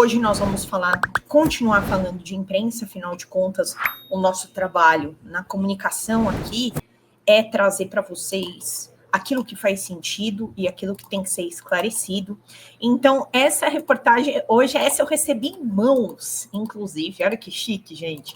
Hoje nós vamos continuar falando de imprensa, afinal de contas, o nosso trabalho na comunicação aqui é trazer para vocês aquilo que faz sentido e aquilo que tem que ser esclarecido. Então, essa reportagem, hoje, essa eu recebi em mãos, inclusive. Olha que chique, gente.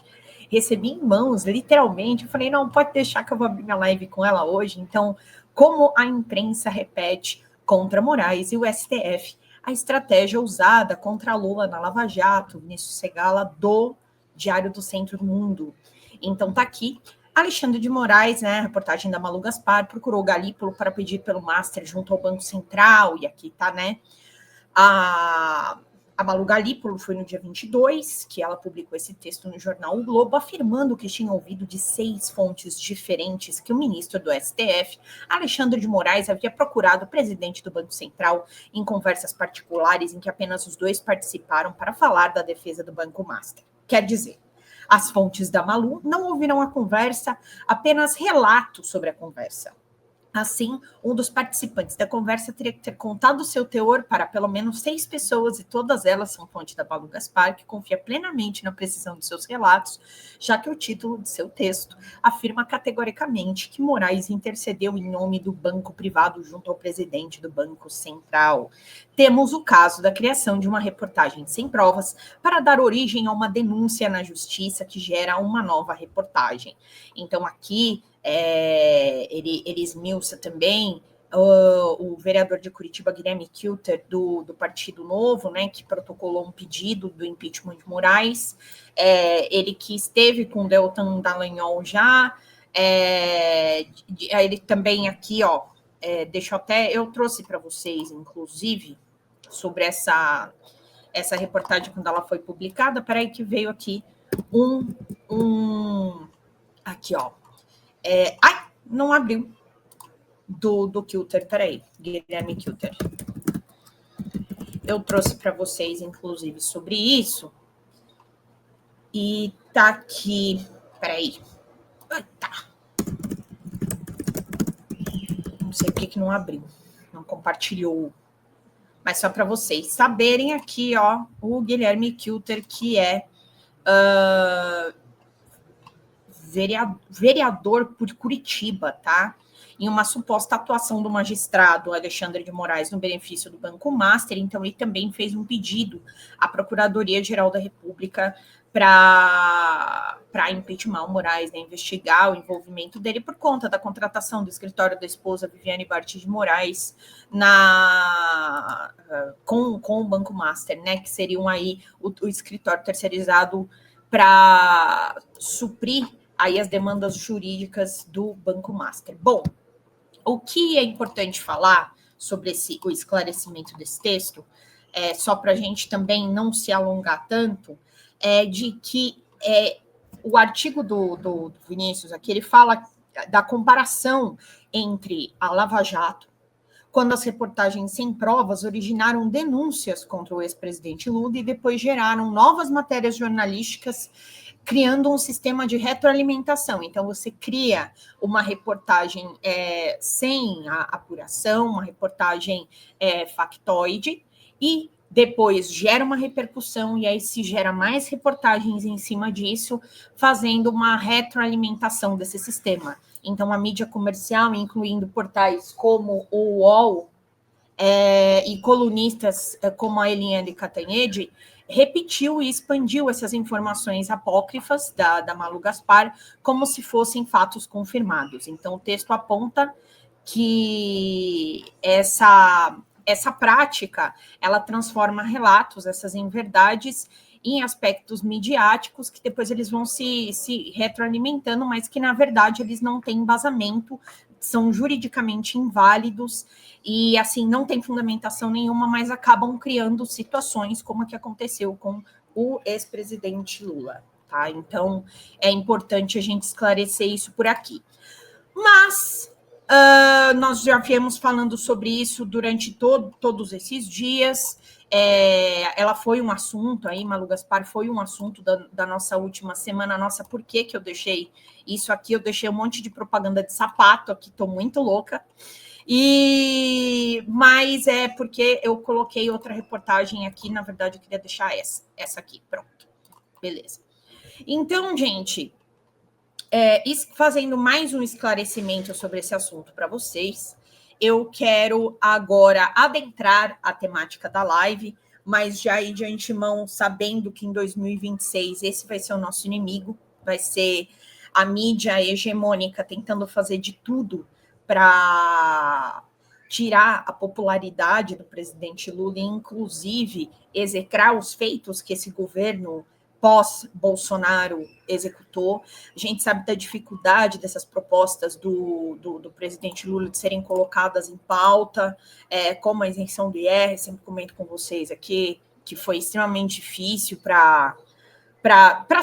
Recebi em mãos, literalmente. Eu falei, não, pode deixar que eu vou abrir minha live com ela hoje. Então, como a imprensa repete contra Moraes e o STF a estratégia usada contra Lula na Lava Jato, Vinícius Segala, do Diário do Centro do Mundo. Então, tá aqui. Alexandre de Moraes, né, reportagem da Malu Gaspar, procurou Galípolo para pedir pelo Master junto ao Banco Central, e aqui tá, né, a Malu Galípolo foi no dia 22, que ela publicou esse texto no jornal O Globo, afirmando que tinha ouvido de 6 fontes diferentes que o ministro do STF, Alexandre de Moraes, havia procurado o presidente do Banco Central em conversas particulares em que apenas os dois participaram para falar da defesa do Banco Master. Quer dizer, as fontes da Malu não ouviram a conversa, apenas relatos sobre a conversa. Assim, um dos participantes da conversa teria que ter contado o seu teor para pelo menos 6 pessoas, e todas elas são fonte da Malu Gaspar, que confia plenamente na precisão de seus relatos, já que o título de seu texto afirma categoricamente que Moraes intercedeu em nome do banco privado junto ao presidente do Banco Central. Temos o caso da criação de uma reportagem sem provas para dar origem a uma denúncia na justiça que gera uma nova reportagem. Então, aqui, ele esmiuça também o vereador de Curitiba, Guilherme Kilter, do Partido Novo, né, que protocolou um pedido do impeachment de Moraes, ele que esteve com o Deltan Dallagnol já, ele também aqui, eu trouxe para vocês, inclusive, sobre essa reportagem quando ela foi publicada. Peraí que veio aqui aqui, não abriu do Kilter, peraí, Guilherme Kilter. Eu trouxe para vocês, inclusive, sobre isso. E tá aqui, peraí. Tá. Não sei por que não abriu, não compartilhou. Mas só para vocês saberem aqui, o Guilherme Kilter, que é vereador por Curitiba, tá? Em uma suposta atuação do magistrado Alexandre de Moraes no benefício do Banco Master. Então, ele também fez um pedido à Procuradoria-Geral da República para impeachment o Moraes, né, investigar o envolvimento dele por conta da contratação do escritório da esposa Viviane Bart de Moraes com o Banco Master, né, que seriam aí o escritório terceirizado para suprir aí as demandas jurídicas do Banco Master. Bom, o que é importante falar sobre o esclarecimento desse texto, só para a gente também não se alongar tanto, de que o artigo do Vinícius aqui, ele fala da comparação entre a Lava Jato, quando as reportagens sem provas originaram denúncias contra o ex-presidente Lula e depois geraram novas matérias jornalísticas, criando um sistema de retroalimentação. Então, você cria uma reportagem sem a apuração, uma reportagem factoide, e depois gera uma repercussão, e aí se gera mais reportagens em cima disso, fazendo uma retroalimentação desse sistema. Então, a mídia comercial, incluindo portais como o UOL e colunistas como a Eliane Cantanhede, repetiu e expandiu essas informações apócrifas da Malu Gaspar como se fossem fatos confirmados. Então, o texto aponta que essa prática, ela transforma relatos, essas inverdades, em aspectos midiáticos que depois eles vão se retroalimentando, mas que, na verdade, eles não têm embasamento, são juridicamente inválidos e, assim, não tem fundamentação nenhuma, mas acabam criando situações como a que aconteceu com o ex-presidente Lula, tá? Então, é importante a gente esclarecer isso por aqui. Mas nós já viemos falando sobre isso durante todos esses dias. Ela foi um assunto aí, Malu Gaspar, foi um assunto da nossa última semana. Nossa, por que eu deixei isso aqui? Eu deixei um monte de propaganda de sapato aqui, estou muito louca. Mas é porque eu coloquei outra reportagem aqui, na verdade eu queria deixar essa aqui, pronto. Beleza. Então, gente, fazendo mais um esclarecimento sobre esse assunto para vocês, eu quero agora adentrar a temática da live, mas já aí de antemão, sabendo que em 2026 esse vai ser o nosso inimigo, vai ser a mídia hegemônica tentando fazer de tudo para tirar a popularidade do presidente Lula e, inclusive, execrar os feitos que esse governo pós-Bolsonaro executou. A gente sabe da dificuldade dessas propostas do presidente Lula de serem colocadas em pauta, como a isenção do IR, sempre comento com vocês aqui, que foi extremamente difícil para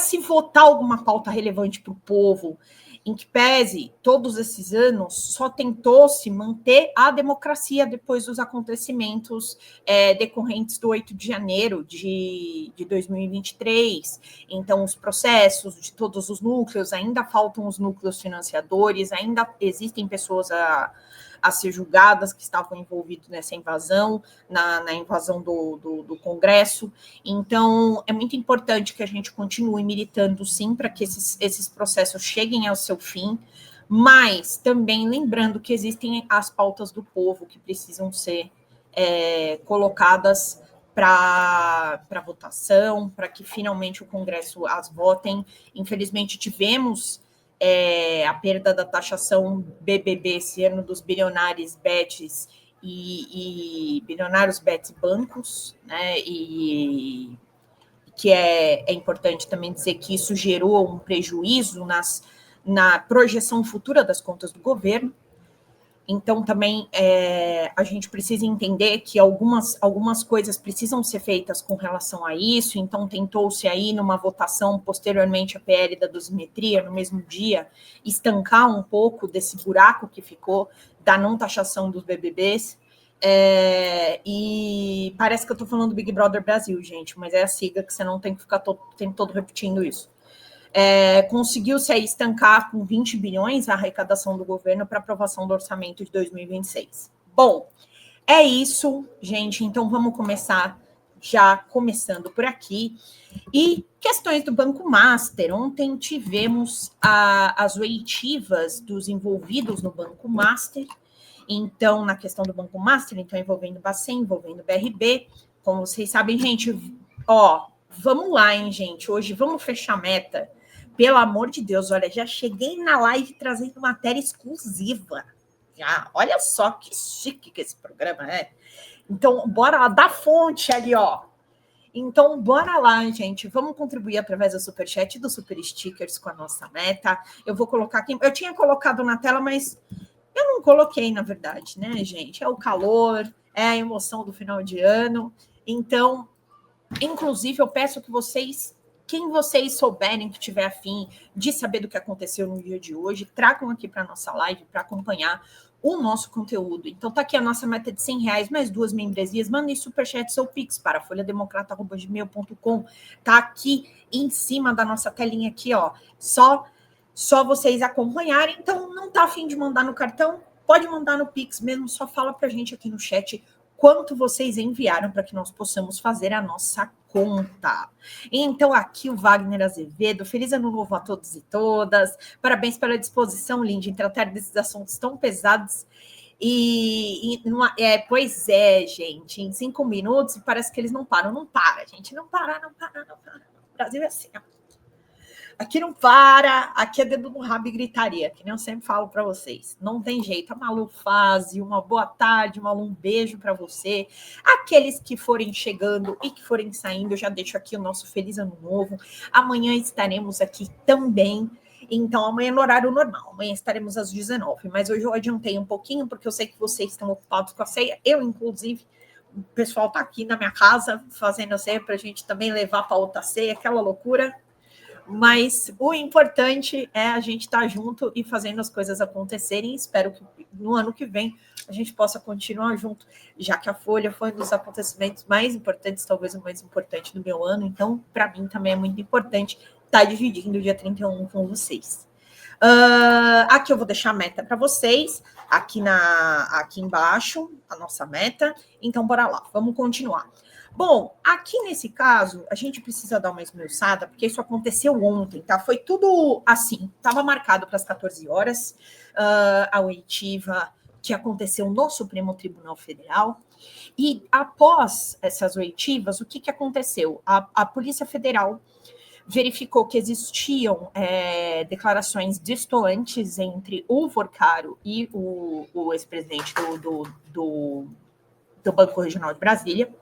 se votar alguma pauta relevante para o povo, em que pese todos esses anos só tentou-se manter a democracia depois dos acontecimentos decorrentes do 8 de janeiro de 2023. Então, os processos de todos os núcleos, ainda faltam os núcleos financiadores, ainda existem pessoas a ser julgadas que estavam envolvidos nessa invasão, na invasão do Congresso. Então, é muito importante que a gente continue militando, sim, para que esses processos cheguem ao seu fim, mas também lembrando que existem as pautas do povo que precisam ser colocadas para votação, para que finalmente o Congresso as votem. Infelizmente, tivemos a perda da taxação BBB esse ano dos bilionários bets e bilionários bets bancos, né? E que é importante também dizer que isso gerou um prejuízo na projeção futura das contas do governo. Então, também a gente precisa entender que algumas coisas precisam ser feitas com relação a isso. Então, tentou-se aí, numa votação posteriormente à PL da dosimetria, no mesmo dia, estancar um pouco desse buraco que ficou da não taxação dos BBBs. E parece que eu estou falando do Big Brother Brasil, gente, mas é a sigla que você não tem que ficar o tempo todo repetindo isso. Conseguiu-se aí estancar com 20 bilhões a arrecadação do governo para aprovação do orçamento de 2026. Bom, é isso, gente. Então, vamos começar já começando por aqui. E questões do Banco Master. Ontem tivemos as oitivas dos envolvidos no Banco Master. Então, na questão do Banco Master, então envolvendo o Bacen, envolvendo o BRB. Como vocês sabem, gente, vamos lá, hein, gente. Hoje vamos fechar a meta. Pelo amor de Deus, olha, já cheguei na live trazendo matéria exclusiva. Já, olha só que chique que esse programa é. Então, bora lá, da fonte ali, ó. Então, bora lá, gente. Vamos contribuir através do Superchat e do Super Stickers com a nossa meta. Eu vou colocar aqui. Eu tinha colocado na tela, mas eu não coloquei, na verdade, né, gente? É o calor, é a emoção do final de ano. Então, inclusive, eu peço que quem vocês souberem que tiver afim de saber do que aconteceu no dia de hoje, tragam aqui para a nossa live para acompanhar o nosso conteúdo. Então, tá aqui a nossa meta de R$100, mais 2 membresias. Mandem superchat ou pix para folhademocrata@gmail.com. Tá aqui em cima da nossa telinha aqui, ó. Só vocês acompanharem. Então, não tá afim de mandar no cartão? Pode mandar no pix mesmo. Só fala para a gente aqui no chat quanto vocês enviaram para que nós possamos fazer a nossa conta. Então, aqui o Wagner Azevedo. Feliz ano novo a todos e todas. Parabéns pela disposição, Lindy, em tratar desses assuntos tão pesados. Pois é, gente. Em 5 minutos, parece que eles não param. Não para, gente. Não para. O Brasil é assim, ó. Aqui não para, aqui é dedo no rabo e gritaria, que nem eu sempre falo para vocês. Não tem jeito. A Malu Fase, uma boa tarde, Malu, um beijo para você. Aqueles que forem chegando e que forem saindo, eu já deixo aqui o nosso feliz ano novo. Amanhã estaremos aqui também. Então, amanhã no horário normal. Amanhã estaremos às 19h. Mas hoje eu adiantei um pouquinho, porque eu sei que vocês estão ocupados com a ceia. Eu, inclusive, o pessoal está aqui na minha casa fazendo a ceia para a gente também levar para outra ceia, aquela loucura. Mas o importante é a gente estar junto e fazendo as coisas acontecerem. Espero que no ano que vem a gente possa continuar junto, já que a Folha foi um dos acontecimentos mais importantes, talvez o mais importante do meu ano. Então, para mim também é muito importante estar dividindo o dia 31 com vocês. Aqui eu vou deixar a meta para vocês, aqui embaixo, a nossa meta. Então, bora lá, vamos continuar. Bom, aqui nesse caso, a gente precisa dar uma esmiuçada, porque isso aconteceu ontem, tá? Foi tudo assim, estava marcado para as 14 horas, a oitiva que aconteceu no Supremo Tribunal Federal. E após essas oitivas, o que aconteceu? A Polícia Federal verificou que existiam declarações distoantes entre o Vorcaro e o ex-presidente do Banco Regional de Brasília.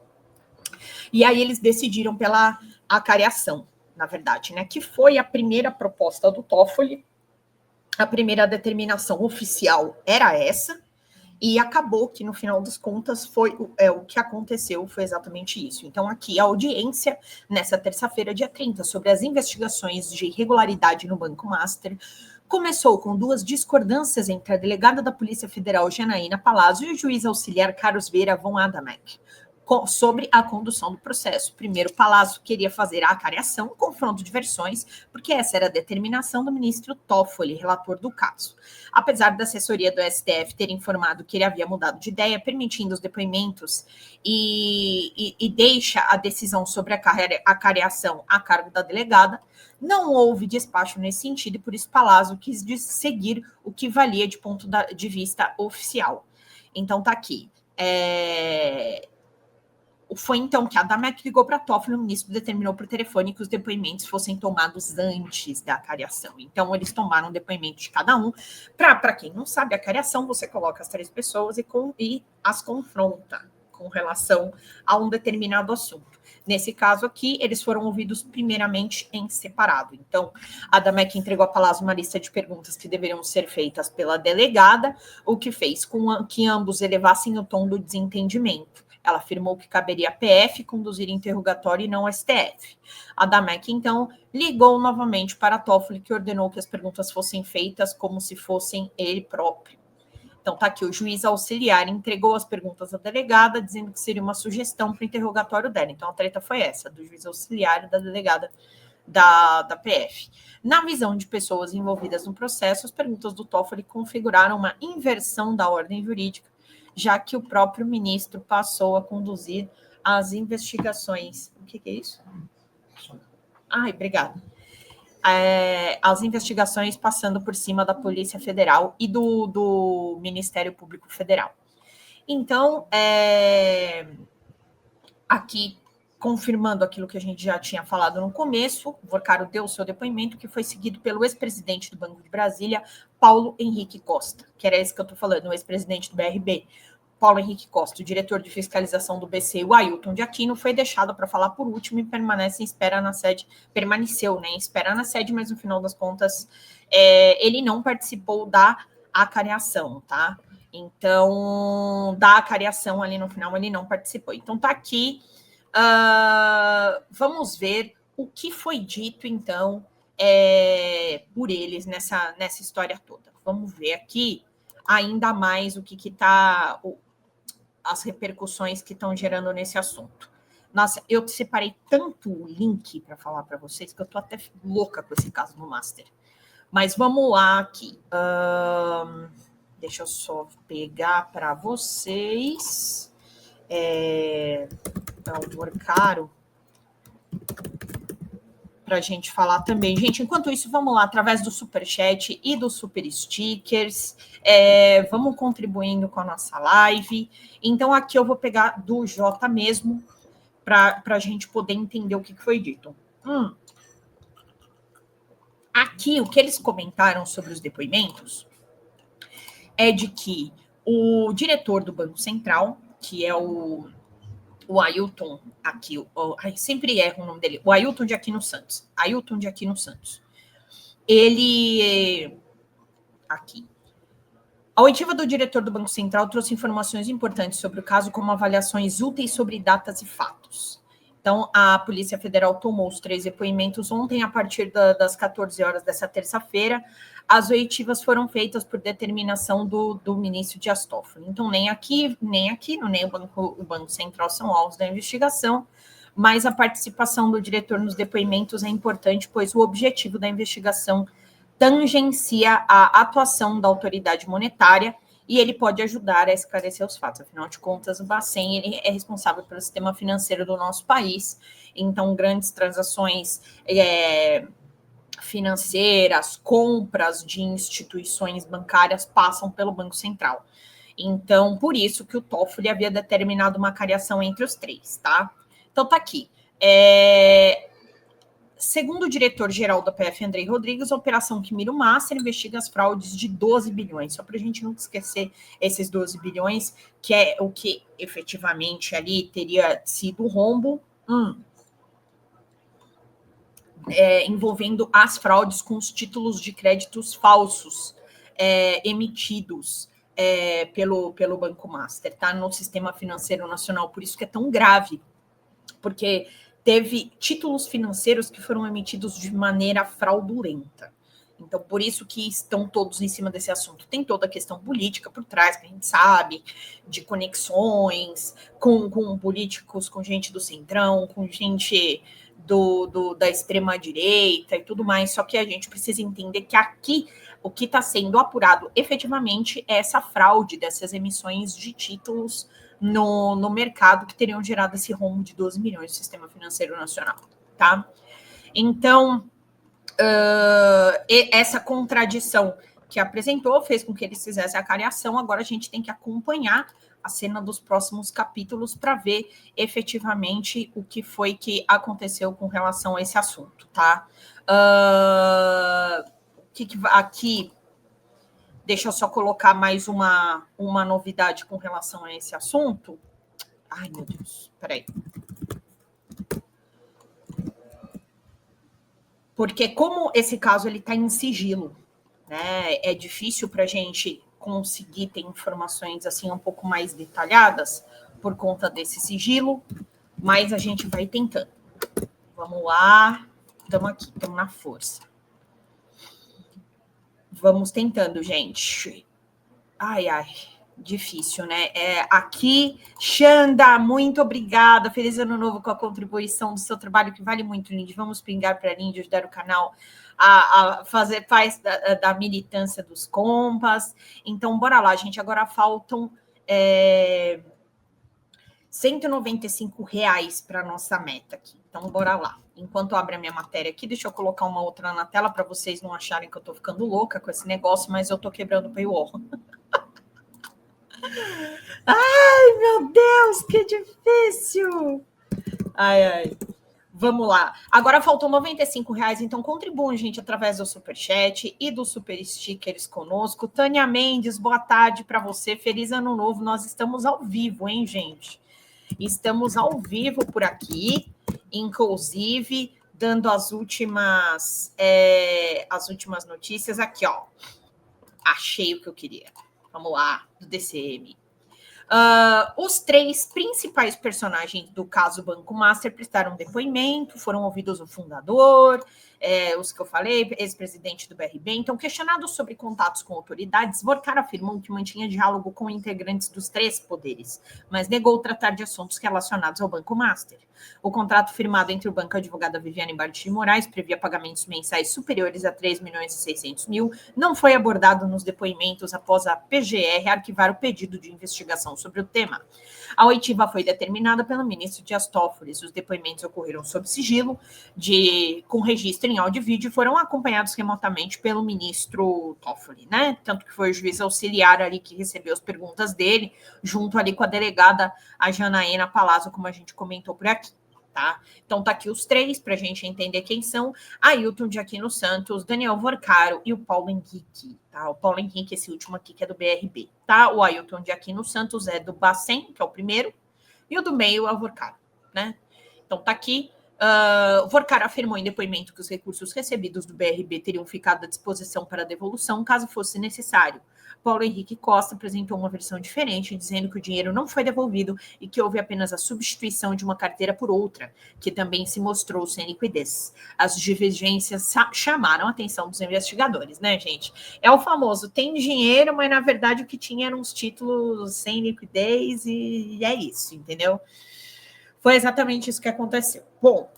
E aí eles decidiram pela acariação, na verdade, né? Que foi a primeira proposta do Toffoli. A primeira determinação oficial era essa, e acabou que, no final das contas, o que aconteceu foi exatamente isso. Então, aqui, a audiência, nessa terça-feira, dia 30, sobre as investigações de irregularidade no Banco Master, começou com 2 discordâncias entre a delegada da Polícia Federal, Janaína Palazzo, e o juiz auxiliar Carlos Vieira von Adamek, sobre a condução do processo. Primeiro, Palazzo queria fazer a acariação, confronto de versões, porque essa era a determinação do ministro Toffoli, relator do caso. Apesar da assessoria do STF ter informado que ele havia mudado de ideia, permitindo os depoimentos e deixa a decisão sobre a acariação a cargo da delegada, não houve despacho nesse sentido, e por isso Palazzo quis seguir o que valia de ponto de vista oficial. Então, tá aqui. Foi então que a Adamek ligou para Toffoli, o ministro determinou por telefone que os depoimentos fossem tomados antes da acariação. Então, eles tomaram o depoimento de cada um. Para quem não sabe, a acariação, você coloca as 3 pessoas e as confronta com relação a um determinado assunto. Nesse caso aqui, eles foram ouvidos primeiramente em separado. Então, a Adamek entregou a Palazzo uma lista de perguntas que deveriam ser feitas pela delegada, o que fez com que ambos elevassem o tom do desentendimento. Ela afirmou que caberia a PF conduzir interrogatório e não a STF. A Adamek, então, ligou novamente para Toffoli, que ordenou que as perguntas fossem feitas como se fossem ele próprio. Então, tá aqui, o juiz auxiliar entregou as perguntas à delegada, dizendo que seria uma sugestão para o interrogatório dela. Então, a treta foi essa, do juiz auxiliar e da delegada da PF. Na visão de pessoas envolvidas no processo, as perguntas do Toffoli configuraram uma inversão da ordem jurídica, já que o próprio ministro passou a conduzir as investigações. O que é isso? Ai, obrigada. As investigações passando por cima da Polícia Federal e do Ministério Público Federal. Então, aqui, confirmando aquilo que a gente já tinha falado no começo, o Vorcaro deu o seu depoimento, que foi seguido pelo ex-presidente do Banco de Brasília, Paulo Henrique Costa, que era esse que eu estou falando, o ex-presidente do BRB. Paulo Henrique Costa, o diretor de fiscalização do BC, o Ailton de Aquino, foi deixado para falar por último e permaneceu, em espera na sede, mas no final das contas ele não participou da acariação, tá? Então, da acariação ali no final ele não participou. Então tá aqui, vamos ver o que foi dito então por eles nessa história toda. Vamos ver aqui ainda mais o que está... as repercussões que estão gerando nesse assunto. Nossa, eu separei tanto o link para falar para vocês que eu estou até louca com esse caso no Master. Mas vamos lá aqui. Deixa eu só pegar para vocês. O Vorcaro, para a gente falar também. Gente, enquanto isso, vamos lá, através do Superchat e dos Super Stickers, vamos contribuindo com a nossa live. Então, aqui eu vou pegar do Jota mesmo, para a gente poder entender o que foi dito. Aqui, o que eles comentaram sobre os depoimentos é de que o diretor do Banco Central, que é o Ailton aqui, sempre erro o nome dele, o Ailton de Aquino Santos. Ailton de Aquino Santos. Ele, aqui. A oitiva do diretor do Banco Central trouxe informações importantes sobre o caso, como avaliações úteis sobre datas e fatos. Então, a Polícia Federal tomou os 3 depoimentos ontem, a partir das 14 horas dessa terça-feira. As oitivas foram feitas por determinação do ministro Dias Toffoli. Então, nem o Banco Central são alvos da investigação, mas a participação do diretor nos depoimentos é importante, pois o objetivo da investigação tangencia a atuação da autoridade monetária e ele pode ajudar a esclarecer os fatos. Afinal de contas, o Bacen ele é responsável pelo sistema financeiro do nosso país, então grandes transações financeiras, compras de instituições bancárias passam pelo Banco Central. Então, por isso que o Toffoli havia determinado uma cariação entre os três, tá? Então, tá aqui. Segundo o diretor-geral da PF, Andrei Rodrigues, a operação que mira o Master investiga as fraudes de 12 bilhões. Só para a gente nunca esquecer esses 12 bilhões, que é o que efetivamente ali teria sido rombo envolvendo as fraudes com os títulos de créditos falsos emitidos pelo Banco Master, tá? No sistema financeiro nacional. Por isso que é tão grave, porque teve títulos financeiros que foram emitidos de maneira fraudulenta. Então, por isso que estão todos em cima desse assunto. Tem toda a questão política por trás, que a gente sabe, de conexões com políticos, com gente do Centrão, com gente da extrema-direita e tudo mais. Só que a gente precisa entender que aqui o que está sendo apurado efetivamente é essa fraude dessas emissões de títulos no mercado que teriam gerado esse rombo de 12 milhões do sistema financeiro nacional, tá? Então, essa contradição que apresentou fez com que eles fizessem a cariação. Agora a gente tem que acompanhar a cena dos próximos capítulos para ver efetivamente o que foi que aconteceu com relação a esse assunto, tá? Aqui, deixa eu só colocar mais uma novidade com relação a esse assunto. Ai, meu Deus, peraí. Porque como esse caso ele está em sigilo, né, é difícil para a gente conseguir ter informações assim um pouco mais detalhadas por conta desse sigilo, mas a gente vai tentando. Vamos lá, estamos aqui, estamos na força. Vamos tentando, gente. Ai, difícil, né? Aqui, Xanda, muito obrigada. Feliz ano novo com a contribuição do seu trabalho, que vale muito, Lindy. Vamos pingar para a Lindy, ajudar o canal a fazer parte da militância dos compas. Então, bora lá, gente. Agora faltam R$195 para a nossa meta aqui. Então, bora lá. Enquanto eu abro a minha matéria aqui, deixa eu colocar uma outra na tela para vocês não acharem que eu estou ficando louca com esse negócio, mas eu estou quebrando o paywall. Ai, meu Deus, que difícil! Ai. Vamos lá. Agora faltam R$95, então contribuam, gente, através do Superchat e dos Super Stickers conosco. Tânia Mendes, boa tarde para você. Feliz ano novo. Nós estamos ao vivo, hein, gente? Estamos ao vivo por aqui, inclusive dando as últimas notícias aqui, ó. Achei o que eu queria. Vamos lá, do DCM. Os três principais personagens do caso Banco Master prestaram depoimento, foram ouvidos o fundador, os que eu falei, ex-presidente do BRB. Então, questionado sobre contatos com autoridades, Vorkar afirmou que mantinha diálogo com integrantes dos três poderes, mas negou tratar de assuntos relacionados ao Banco Master. O contrato firmado entre o banco e a advogada Viviane Bartich de Moraes previa pagamentos mensais superiores a 3.600.000, não foi abordado nos depoimentos após a PGR arquivar o pedido de investigação sobre o tema. A oitiva foi determinada pelo ministro Dias Toffoli. Os depoimentos ocorreram sob sigilo, com registro em áudio e vídeo, e foram acompanhados remotamente pelo ministro Toffoli, né? Tanto que foi o juiz auxiliar ali que recebeu as perguntas dele, junto ali com a delegada, a Janaína Palazzo, como a gente comentou por aqui. Tá? Então tá aqui os três para a gente entender quem são: Ailton de Aquino Santos, Daniel Vorcaro e o Paulo Henrique, tá? O Paulo Henrique, esse último aqui que é do BRB, tá? O Ailton de Aquino Santos é do Bacen, que é o primeiro, e o do meio é o Vorcaro, né? Então tá aqui. Vorkar afirmou em depoimento que os recursos recebidos do BRB teriam ficado à disposição para devolução caso fosse necessário. Paulo Henrique Costa apresentou uma versão diferente, dizendo que o dinheiro não foi devolvido e que houve apenas a substituição de uma carteira por outra, que também se mostrou sem liquidez. As divergências chamaram a atenção dos investigadores, né, gente? É o famoso, tem dinheiro, mas na verdade o que tinha eram os títulos sem liquidez e é isso, entendeu? Foi exatamente isso que aconteceu. Bom,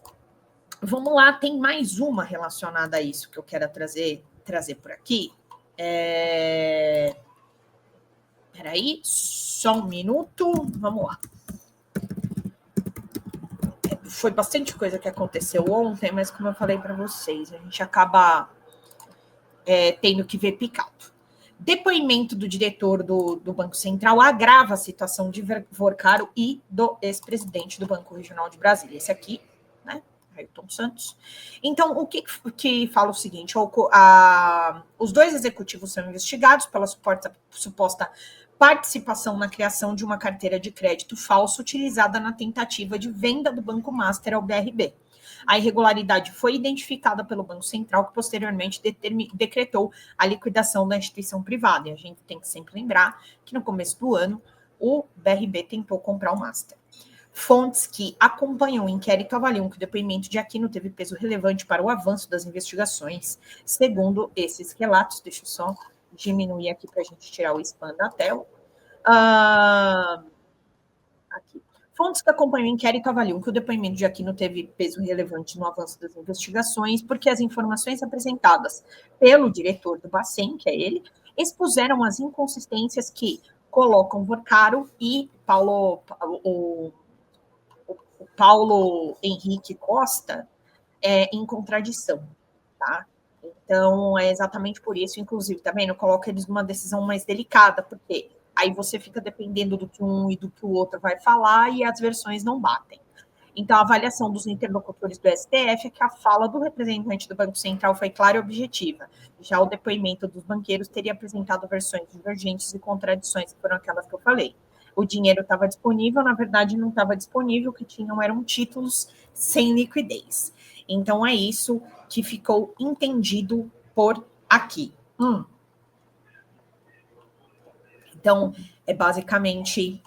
vamos lá, tem mais uma relacionada a isso que eu quero trazer trazer por aqui. Peraí, só um minuto. Vamos lá. Foi bastante coisa que aconteceu ontem, mas como eu falei para vocês, a gente acaba tendo que ver picado. Depoimento do diretor do Banco Central agrava a situação de Vorcaro e do ex-presidente do Banco Regional de Brasília. Esse aqui, né? Ailton Santos. Então, o que fala o seguinte: os dois executivos são investigados pela suposta participação na criação de uma carteira de crédito falsa utilizada na tentativa de venda do Banco Master ao BRB. A irregularidade foi identificada pelo Banco Central, que posteriormente decretou a liquidação da instituição privada. E a gente tem que sempre lembrar que no começo do ano o BRB tentou comprar o Master. Fontes que acompanham o inquérito avaliam que o depoimento de Aquino teve peso relevante para o avanço das investigações. Segundo esses relatos, deixa eu só diminuir aqui para a gente tirar o spam da tela. Aqui. Fontes que acompanham o inquérito avaliam que o depoimento de Aquino teve peso relevante no avanço das investigações, porque as informações apresentadas pelo diretor do Bacen, que é ele, expuseram as inconsistências que colocam Vorcaro e o Paulo Henrique Costa em contradição, tá? Então, é exatamente por isso, inclusive, tá vendo? Coloca eles numa decisão mais delicada, porque aí você fica dependendo do que um e do que o outro vai falar e as versões não batem. Então, a avaliação dos interlocutores do STF é que a fala do representante do Banco Central foi clara e objetiva. Já o depoimento dos banqueiros teria apresentado versões divergentes e contradições, que foram aquelas que eu falei. O dinheiro estava disponível, na verdade não estava disponível, o que tinham eram títulos sem liquidez. Então, é isso que ficou entendido por aqui. Então, é basicamente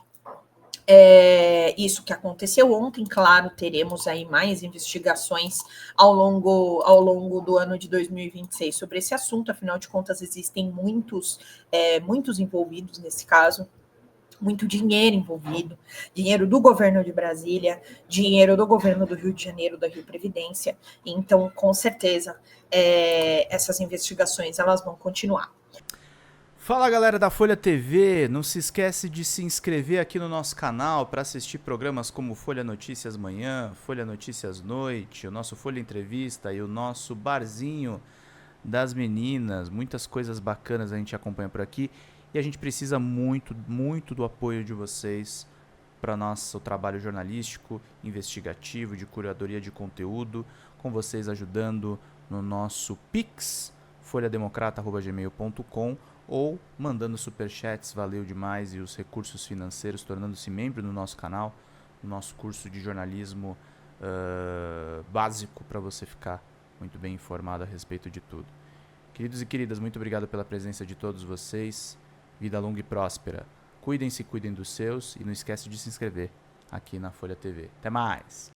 isso que aconteceu ontem. Claro, teremos aí mais investigações ao longo do ano de 2026 sobre esse assunto. Afinal de contas, existem muitos envolvidos nesse caso. Muito dinheiro envolvido, dinheiro do governo de Brasília, dinheiro do governo do Rio de Janeiro, da Rio Previdência. Então, com certeza, essas investigações elas vão continuar. Fala, galera da Folha TV, não se esquece de se inscrever aqui no nosso canal para assistir programas como Folha Notícias Manhã, Folha Notícias Noite, o nosso Folha Entrevista e o nosso Barzinho das Meninas. Muitas coisas bacanas a gente acompanha por aqui. E a gente precisa muito, muito do apoio de vocês para nosso trabalho jornalístico, investigativo, de curadoria de conteúdo, com vocês ajudando no nosso Pix, folhademocrata@gmail.com, ou mandando superchats, valeu demais, e os recursos financeiros, tornando-se membro do nosso canal, no nosso curso de jornalismo básico, para você ficar muito bem informado a respeito de tudo. Queridos e queridas, muito obrigado pela presença de todos vocês. Vida longa e próspera. Cuidem-se, cuidem dos seus e não esquece de se inscrever aqui na Folha TV. Até mais!